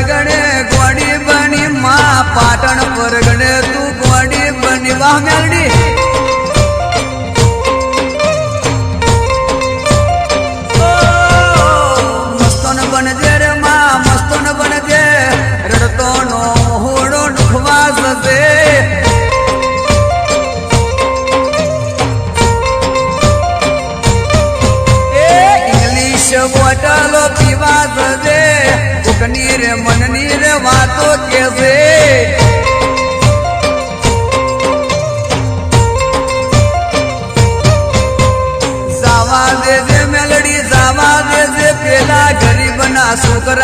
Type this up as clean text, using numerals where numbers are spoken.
પરગણે ગોડી બની માં પાટણ પરગણે તું ગોડી બની વાહ મેલડી મસ્તોન બનજે રે માં મસ્તોન બનજે